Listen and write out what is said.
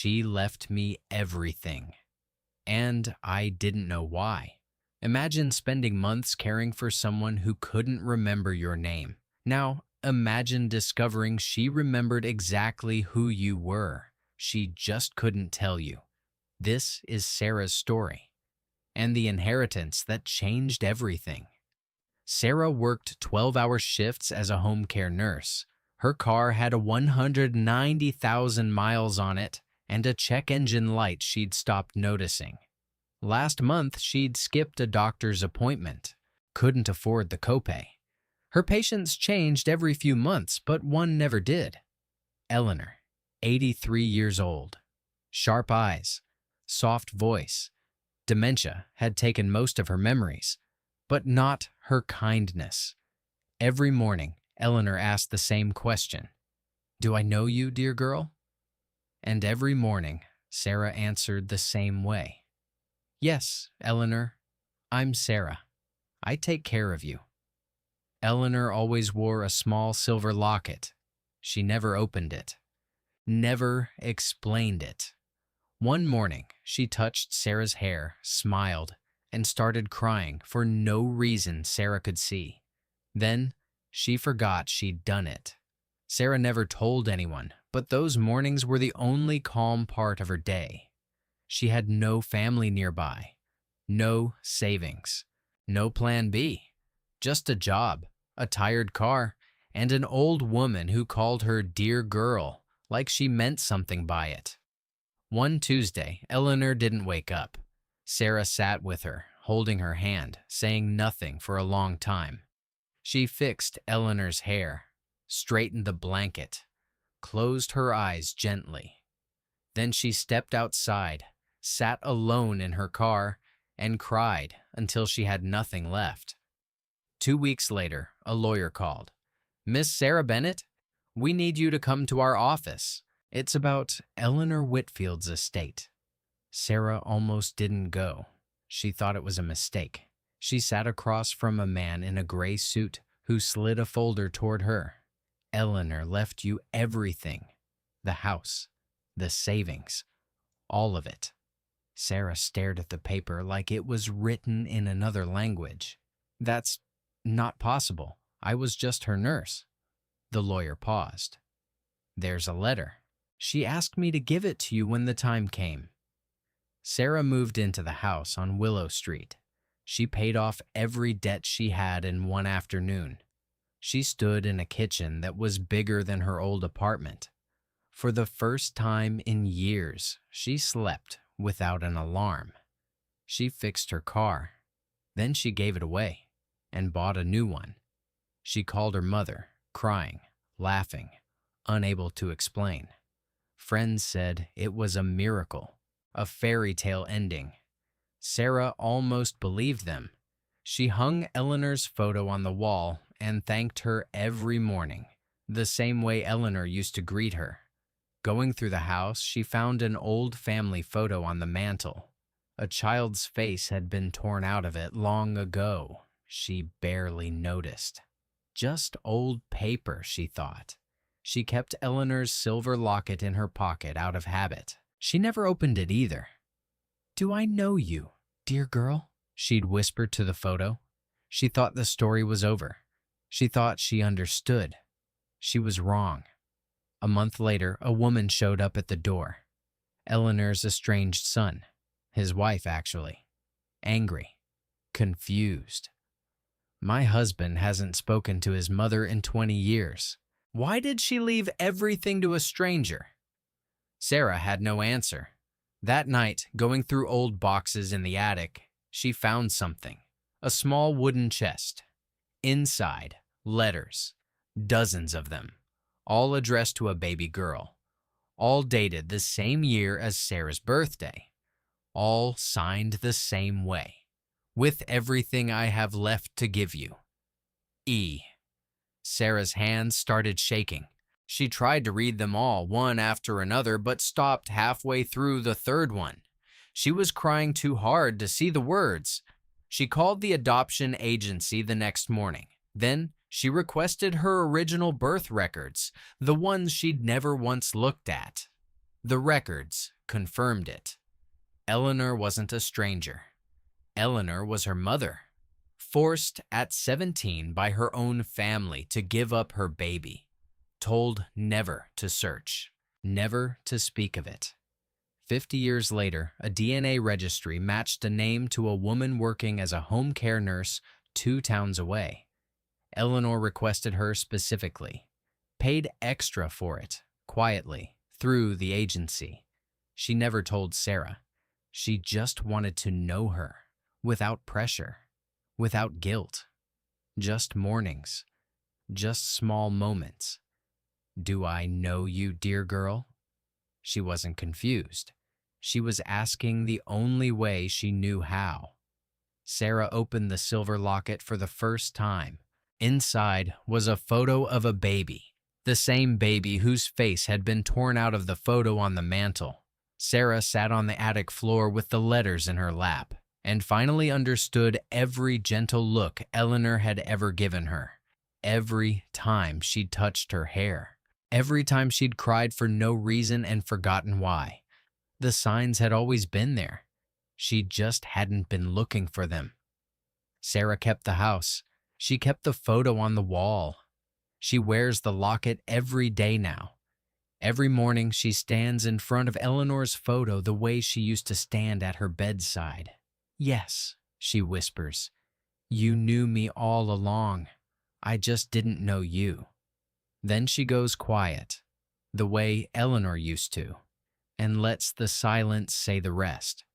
She left me everything, and I didn't know why. Imagine spending months caring for someone who couldn't remember your name. Now, imagine discovering she remembered exactly who you were. She just couldn't tell you. This is Sarah's story, and the inheritance that changed everything. Sarah worked 12-hour shifts as a home care nurse. Her car had 190,000 miles on it and a check engine light she'd stopped noticing. Last month, she'd skipped a doctor's appointment, couldn't afford the copay. Her patients changed every few months, but one never did. Eleanor, 83 years old. Sharp eyes, soft voice. Dementia had taken most of her memories, but not her kindness. Every morning, Eleanor asked the same question. "Do I know you, dear girl?" And every morning, Sarah answered the same way. "Yes, Eleanor, I'm Sarah. I take care of you." Eleanor always wore a small silver locket. She never opened it, never explained it. One morning, she touched Sarah's hair, smiled, and started crying for no reason Sarah could see. Then, she forgot she'd done it. Sarah never told anyone, but those mornings were the only calm part of her day. She had no family nearby, no savings, no plan B, just a job, a tired car, and an old woman who called her dear girl, like she meant something by it. One Tuesday, Eleanor didn't wake up. Sarah sat with her, holding her hand, saying nothing for a long time. She fixed Eleanor's hair, straightened the blanket, closed her eyes gently. Then she stepped outside, sat alone in her car, and cried until she had nothing left. 2 weeks later, a lawyer called. "Miss Sarah Bennett, we need you to come to our office. It's about Eleanor Whitfield's estate." Sarah almost didn't go. She thought it was a mistake. She sat across from a man in a gray suit who slid a folder toward her. "Eleanor left you everything. The house, the savings, all of it." Sarah stared at the paper like it was written in another language. "That's not possible. I was just her nurse." The lawyer paused. "There's a letter. She asked me to give it to you when the time came." Sarah moved into the house on Willow Street. She paid off every debt she had in one afternoon. She stood in a kitchen that was bigger than her old apartment. For the first time in years, she slept without an alarm. She fixed her car. Then she gave it away and bought a new one. She called her mother, crying, laughing, unable to explain. Friends said it was a miracle, a fairy tale ending. Sarah almost believed them. She hung Eleanor's photo on the wall and thanked her every morning, the same way Eleanor used to greet her. Going through the house, she found an old family photo on the mantel. A child's face had been torn out of it long ago. She barely noticed. Just old paper, she thought. She kept Eleanor's silver locket in her pocket out of habit. She never opened it either. "Do I know you, dear girl?" she'd whispered to the photo. She thought the story was over. She thought she understood. She was wrong. A month later, a woman showed up at the door. Eleanor's estranged son. His wife, actually. Angry. Confused. "My husband hasn't spoken to his mother in 20 years. Why did she leave everything to a stranger?" Sarah had no answer. That night, going through old boxes in the attic, she found something. A small wooden chest. Inside, letters. Dozens of them. All addressed to a baby girl. All dated the same year as Sarah's birthday. All signed the same way. "With everything I have left to give you. E." Sarah's hands started shaking. She tried to read them all, one after another, but stopped halfway through the third one. She was crying too hard to see the words. She called the adoption agency the next morning. Then she requested her original birth records, the ones she'd never once looked at. The records confirmed it. Eleanor wasn't a stranger. Eleanor was her mother, forced at 17 by her own family to give up her baby, told never to search, never to speak of it. 50 years later, a DNA registry matched a name to a woman working as a home care nurse 2 towns away. Eleanor requested her specifically, paid extra for it, quietly, through the agency. She never told Sarah. She just wanted to know her, without pressure, without guilt. Just mornings, just small moments. "Do I know you, dear girl?" She wasn't confused. She was asking the only way she knew how. Sarah opened the silver locket for the first time. Inside was a photo of a baby, the same baby whose face had been torn out of the photo on the mantel. Sarah sat on the attic floor with the letters in her lap and finally understood every gentle look Eleanor had ever given her. Every time she'd touched her hair. Every time she'd cried for no reason and forgotten why. The signs had always been there. She just hadn't been looking for them. Sarah kept the house. She kept the photo on the wall. She wears the locket every day now. Every morning she stands in front of Eleanor's photo the way she used to stand at her bedside. "Yes," she whispers, "you knew me all along. I just didn't know you." Then she goes quiet, the way Eleanor used to, and lets the silence say the rest.